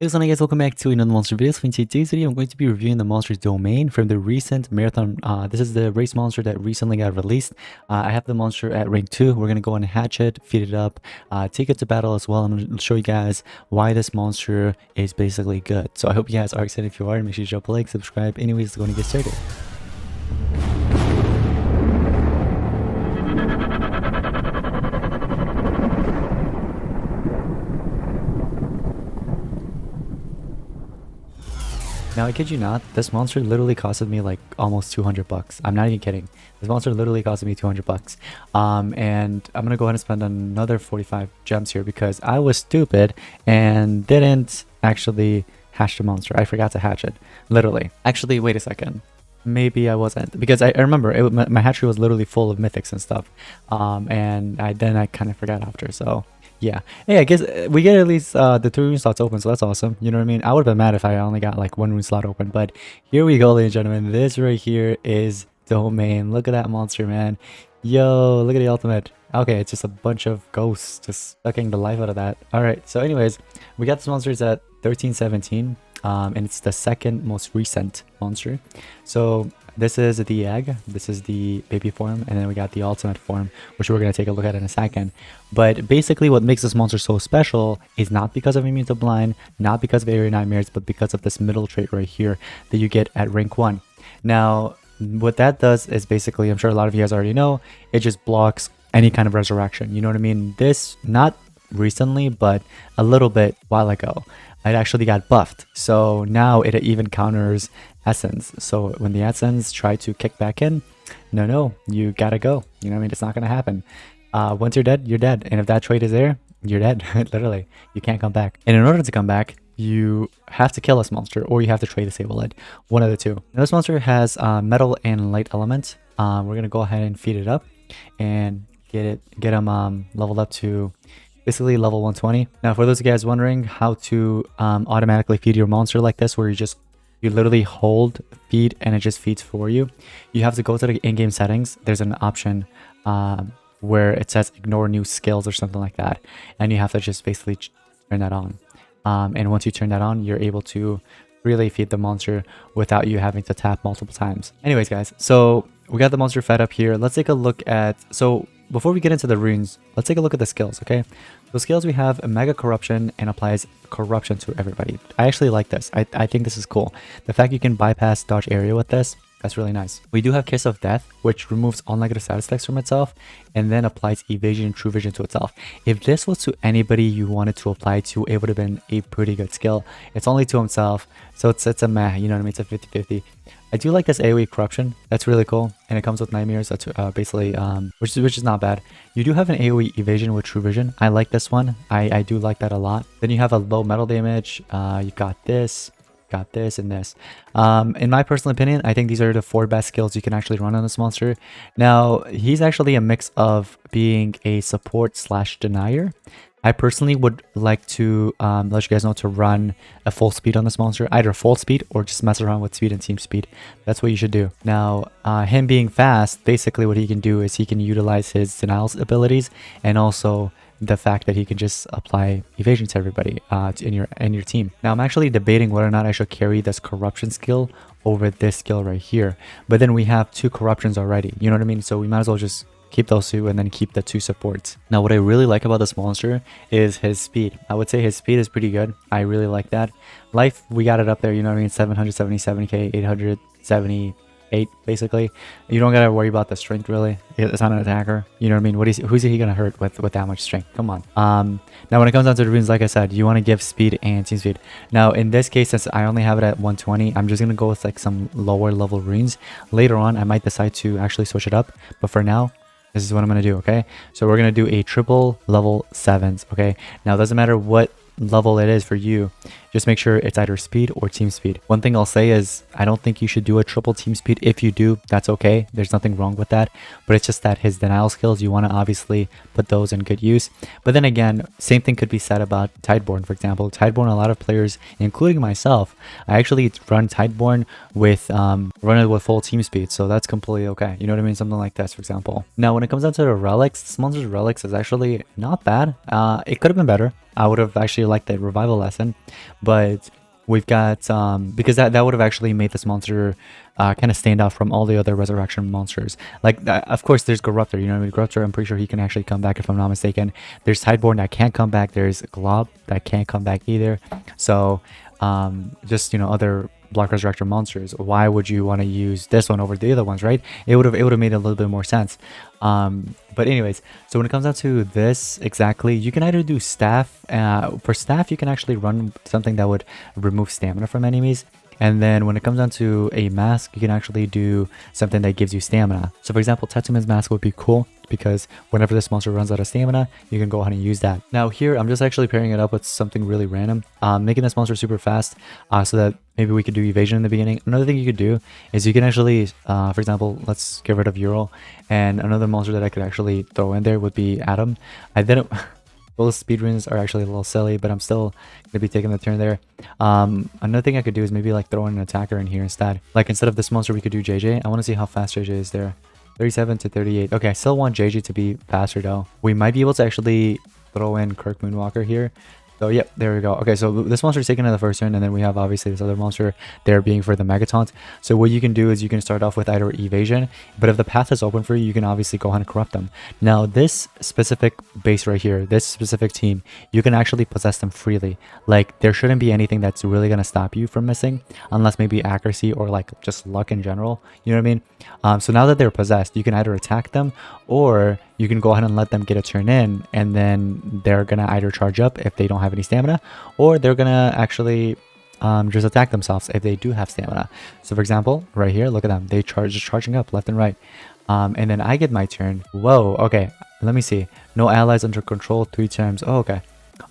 What's up guys, welcome back to another monster video. So in today's video I'm going to be reviewing the monster's domain from the recent marathon. This is the race monster that recently got released. I have the monster at rank 2. We're going to go and hatch it, feed it up, take it to battle as well. I'm going to show you guys why this monster is basically good. So I hope you guys are excited. If you are, make sure you drop a like, subscribe. Anyways, it's going to get started. Now, I kid you not, this monster literally costed me like almost 200 bucks. I'm not even kidding. This monster literally costed me 200 bucks. And I'm gonna go ahead and spend another 45 gems here because I was stupid and didn't actually hatch the monster. I forgot to hatch it, literally. Actually, wait a second. Maybe I wasn't, because I remember my hatchery was literally full of mythics and stuff. And then I kind of forgot after, so yeah. Hey, I guess we get at least the 3 rune slots open, so that's awesome. You know what I mean? I would have been mad if I only got like 1 rune slot open, but here we go, ladies and gentlemen. This right here is Domemane. Look at that monster, man. Yo, look at the ultimate. Okay, it's just a bunch of ghosts just sucking the life out of that. All right, so anyways, we got this monsters at 1317, and it's the second most recent monster. So this is the egg, this is the baby form, and then we got the ultimate form, which we're going to take a look at in a second. But basically what makes this monster so special is not because of immune to blind, not because of area nightmares, but because of this middle trait right here that you get at rank 1. Now, what that does is basically, I'm sure a lot of you guys already know, it just blocks any kind of resurrection. You know what I mean? This, not recently, but a little bit while ago, it actually got buffed. So now it even counters essence. So when the essence try to kick back in, no, you gotta go. You know what I mean? It's not gonna happen. Once you're dead, you're dead. And if that trait is there, you're dead. Literally, you can't come back. And in order to come back, you have to kill this monster, or you have to trait disable it. One of the two. Now, this monster has metal and light element. We're gonna go ahead and feed it up and get him leveled up to basically level 120. Now, for those of you guys wondering how to automatically feed your monster like this, where you literally hold feed and it just feeds for you, you have to go to the in-game settings. There's an option where it says ignore new skills or something like that, and you have to just basically turn that on. And once you turn that on, you're able to really feed the monster without you having to tap multiple times. Anyways, guys, so we got the monster fed up here. Let's take a look at, so before we get into the runes, let's take a look at the skills, okay? The skills, we have a mega corruption and applies corruption to everybody. I actually like this. I think this is cool. The fact you can bypass dodge area with this, that's really nice. We do have Kiss of Death, which removes all negative status effects from itself and then applies evasion and true vision to itself. If this was to anybody you wanted to apply to, it would have been a pretty good skill. It's only to himself, so it's a meh, you know what I mean? It's a 50-50. I do like this AoE corruption. That's really cool, and it comes with nightmares. That's basically which is not bad. You do have an AoE evasion with true vision. I like this one. I do like that a lot. Then you have a low metal damage. You got this, and this. In my personal opinion, I think these are the 4 best skills you can actually run on this monster. Now, he's actually a mix of being a support / denier. I personally would like to let you guys know to run a full speed on this monster, either full speed or just mess around with speed and team speed. That's what you should do. Now, him being fast, basically what he can do is he can utilize his denials abilities, and also the fact that he can just apply evasion to everybody in your team. Now, I'm actually debating whether or not I should carry this corruption skill over this skill right here. But then we have 2 corruptions already. You know what I mean? So we might as well just keep those 2 and then keep the 2 supports. Now, what I really like about this monster is his speed. I would say his speed is pretty good. I really like that. Life, we got it up there, you know what I mean? 777k, 878, basically. You don't gotta worry about the strength, really. It's not an attacker. You know what I mean? Who's he gonna hurt with that much strength? Come on. Now, when it comes down to the runes, like I said, you want to give speed and team speed. Now, in this case, since I only have it at 120, I'm just gonna go with like some lower level runes. Later on, I might decide to actually switch it up, but for now, this is what I'm going to do, okay? So we're going to do a triple level 7s, okay? Now, it doesn't matter what level it is for you, just make sure it's either speed or team speed. One thing I'll say is I don't think you should do a triple team speed. If you do, that's okay, there's nothing wrong with that, but it's just that his denial skills, you want to obviously put those in good use. But then again, same thing could be said about Tideborn, for example. Tideborn, a lot of players, including myself, I actually run Tideborn with run it with full team speed, so that's completely okay. You know what I mean? Something like this, for example. Now, when it comes down to the relics, this monster's relics is actually not bad. It could have been better. I would have actually actually like the revival lesson, but we've got because that would have actually made this monster kind of stand out from all the other resurrection monsters. Like of course there's Corruptor, you know what I mean? Corruptor, I'm pretty sure he can actually come back if I'm not mistaken. There's Tideborn that can't come back. There's Glob that can't come back either. So just, you know, other block resurrection monsters. Why would you want to use this one over the other ones, right? It would have made a little bit more sense. But anyways, so when it comes down to this exactly, you can either do staff. For staff, you can actually run something that would remove stamina from enemies. And then when it comes down to a mask, you can actually do something that gives you stamina. So for example, Tetsuman's mask would be cool because whenever this monster runs out of stamina, you can go ahead and use that. Now here, I'm just actually pairing it up with something really random, making this monster super fast so that maybe we could do evasion in the beginning. Another thing you could do is you can actually, for example, let's get rid of Ural. And another monster that I could actually throw in there would be Adam. I didn't... Both speedruns are actually a little silly, but I'm still going to be taking the turn there. Another thing I could do is maybe like throw in an attacker in here instead. Like instead of this monster, we could do JJ. I want to see how fast JJ is there. 37 to 38. Okay, I still want JJ to be faster though. We might be able to actually throw in Kirk Moonwalker here. So yep, there we go. Okay, so this monster is taken in the first turn, and then we have obviously this other monster there being for the Megataunt. So what you can do is you can start off with either evasion, but if the path is open for you, you can obviously go ahead and corrupt them. Now this specific base right here, this specific team, you can actually possess them freely. Like there shouldn't be anything that's really gonna stop you from missing, unless maybe accuracy or like just luck in general. You know what I mean? So now that they're possessed, you can either attack them or you can go ahead and let them get a turn in, and then they're gonna either charge up if they don't have any stamina, or they're gonna actually just attack themselves if they do have stamina. So for example, right here, look at them, they just charging up left and right. And then I get my turn. Whoa, okay, let me see. No allies under control 3 times. Oh, okay.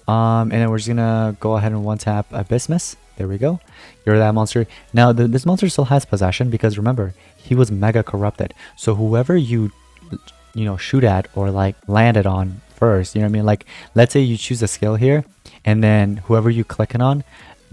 And then we're just gonna go ahead and one tap Abysmus. There we go. You're that monster. Now this monster still has possession because remember, he was mega corrupted. So whoever you know, shoot at or like land it on first, you know what I mean? Like let's say you choose a skill here, and then whoever you clicking on,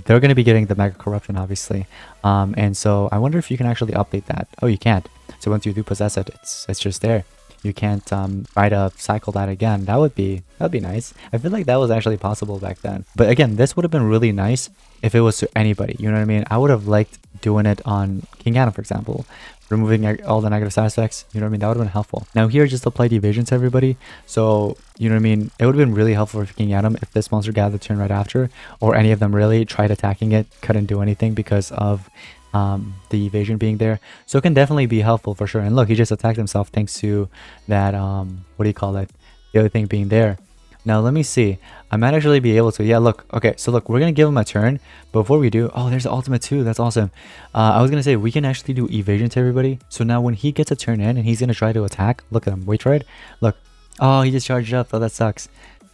they're going to be getting the mega corruption obviously. And so I wonder if you can actually update that. Oh, you can't. So once you do possess it, it's just there. You can't try to cycle that again. That'd be nice. I feel like that was actually possible back then. But again, this would have been really nice if it was to anybody, you know what I mean? I would have liked doing it on King Adam, for example, removing all the negative side effects, you know what I mean? That would have been helpful. Now here, just applied evasion to everybody. So, you know what I mean? It would have been really helpful for King Adam if this monster got the turn right after, or any of them really tried attacking it, couldn't do anything because of the evasion being there. So it can definitely be helpful for sure. And look, he just attacked himself thanks to that, what do you call it? The other thing being there. Now let me see. I might actually be able to. Yeah, look. Okay, so look, we're gonna give him a turn. Before we do, oh, there's the ultimate too. That's awesome. I was gonna say we can actually do evasion to everybody. So now when he gets a turn in and he's gonna try to attack, look at him. Wait for it. Look. Oh, he just charged up. Oh, that sucks.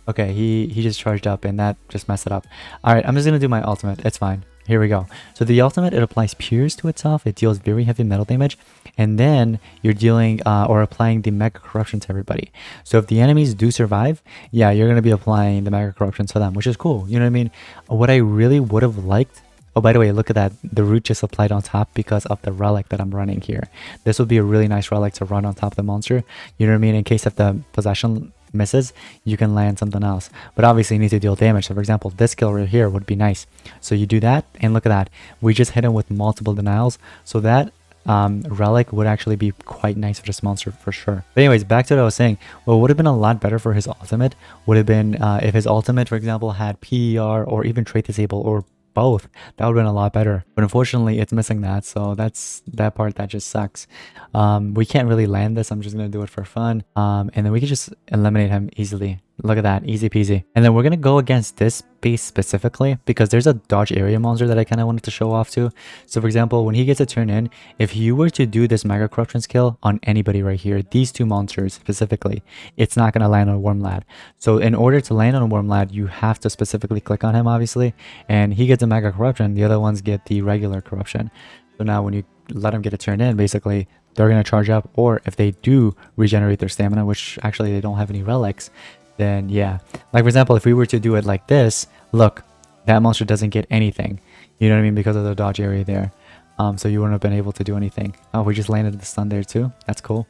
Okay, he just charged up and that just messed it up. All right, I'm just gonna do my ultimate. It's fine. Here we go. So the ultimate, it applies Pierce to itself. It deals very heavy metal damage. And then you're dealing or applying the Mega Corruption to everybody. So if the enemies do survive, yeah, you're going to be applying the Mega Corruption to them, which is cool. You know what I mean? What I really would have liked... Oh, by the way, look at that. The root just applied on top because of the relic that I'm running here. This would be a really nice relic to run on top of the monster. You know what I mean? In case if the possession misses, you can land something else, but obviously you need to deal damage. So for example, this skill right here would be nice. So you do that, and look at that, we just hit him with multiple denials. So that relic would actually be quite nice for this monster for sure. But anyways, back to what I was saying. What would have been a lot better for his ultimate would have been if his ultimate, for example, had PER or even trait disable or both. That would have been a lot better, but unfortunately it's missing that. So that's that part that just sucks. We can't really land this. I'm just gonna do it for fun, and then we can just eliminate him easily. Look at that, easy peasy. And then we're gonna go against this base specifically because there's a dodge area monster that I kind of wanted to show off to. So for example, when he gets a turn in, if you were to do this Mega Corruption skill on anybody right here, these two monsters specifically, it's not gonna land on Wormlad. So in order to land on Wormlad, you have to specifically click on him, obviously, and he gets a Mega Corruption. The other ones get the regular corruption. So now when you let him get a turn in, basically they're gonna charge up, or if they do regenerate their stamina, which actually they don't have any relics, then yeah, like for example, if we were to do it like this, look, that monster doesn't get anything, you know what I mean, because of the dodge area there. So you wouldn't have been able to do anything. Oh, we just landed the stun there too. That's cool.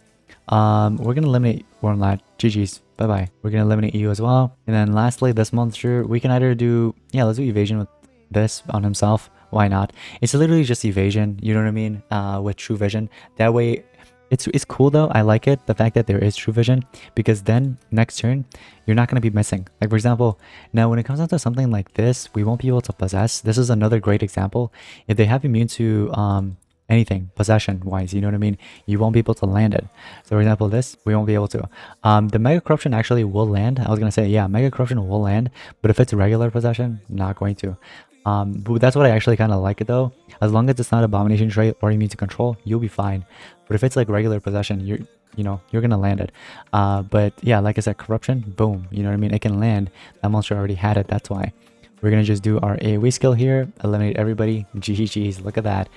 We're gonna eliminate Wormlad. GG's. Bye bye. We're gonna eliminate you as well. And then lastly, this monster, we can either do, yeah, let's do evasion with this on himself. Why not? It's literally just evasion, you know what I mean? With true vision. That way, it's cool though. I like it, the fact that there is true vision, because then next turn you're not going to be missing. Like for example, now when it comes down to something like this, we won't be able to possess. This is another great example. If they have immune to anything possession wise, you know what I mean, you won't be able to land it. So for example, this we won't be able to. The mega corruption actually will land. I was gonna say, yeah, mega corruption will land, but if it's regular possession, not going to. But that's what I actually kind of like it though. As long as it's not abomination trait or immune to control, you'll be fine. But if it's like regular possession, you're gonna land it. But yeah, like I said, corruption, boom, you know what I mean, it can land. That monster already had it, that's why. We're gonna just do our AoE skill here, eliminate everybody. GG's, look at that.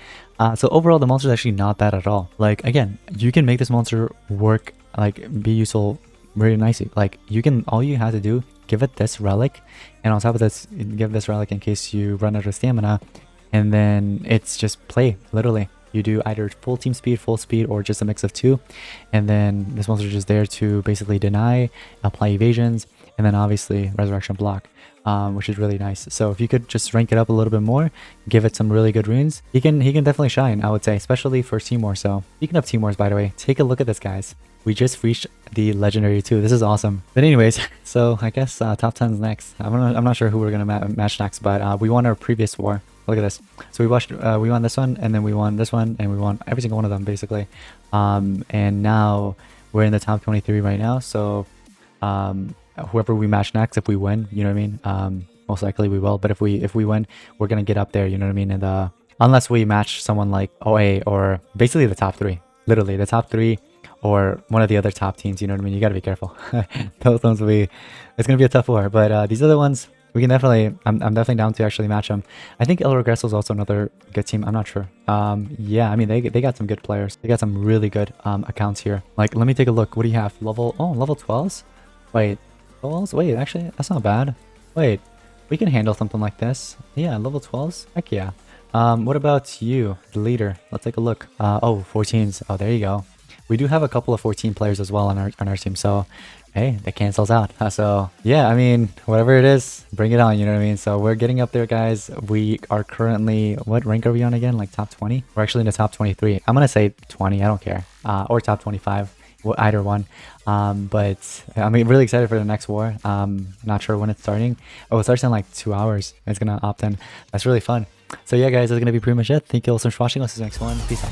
So overall, the monster is actually not bad at all. Like again, you can make this monster work, like be useful really nicely. Like you can, all you have to do, give it this relic, and on top of this, give this relic in case you run out of stamina, and then it's just play, literally. You do either full team speed, full speed, or just a mix of two, and then this monster is just there to basically deny, apply evasions, and then obviously resurrection block, which is really nice. So if you could just rank it up a little bit more, give it some really good runes, he can definitely shine, I would say, especially for Team War. So speaking of Team Wars, by the way, take a look at this, guys. We just reached the legendary 2. This is awesome. But anyways, so I guess top 10's next. I'm not sure who we're gonna match next, but we won our previous war. Look at this. So we won this one, and then we won this one, and we won every single one of them basically. And now we're in the top 23 right now. So whoever we match next, if we win, you know what I mean. Most likely we will. But if we win, we're gonna get up there. You know what I mean. And unless we match someone like OA or basically the top 3, literally the top 3. Or one of the other top teams, you know what I mean? You gotta be careful. Those ones will be, it's gonna be a tough war. But these other ones, we can definitely, I'm definitely down to actually match them. I think El Regreso is also another good team. I'm not sure. Yeah, I mean, they got some good players. They got some really good accounts here. Like, let me take a look. What do you have? Level 12s? Wait, 12s? Wait, actually, that's not bad. Wait, we can handle something like this. Yeah, level 12s? Heck yeah. What about you, the leader? Let's take a look. Oh, 14s. Oh, there you go. We do have a couple of 14 players as well on our team, so hey, that cancels out. So yeah, I mean, whatever it is, bring it on, you know what I mean? So we're getting up there, guys. We are currently, what rank are we on again? Like top 20? We're actually in the top 23. I'm gonna say 20, I don't care. Or top 25, either one. But I'm really excited for the next war. Not sure when it's starting. Oh, it starts in like 2 hours. It's gonna opt in. That's really fun. So yeah, guys, that's gonna be pretty much it. Thank you all so much for watching. Let's see you next one. Peace out.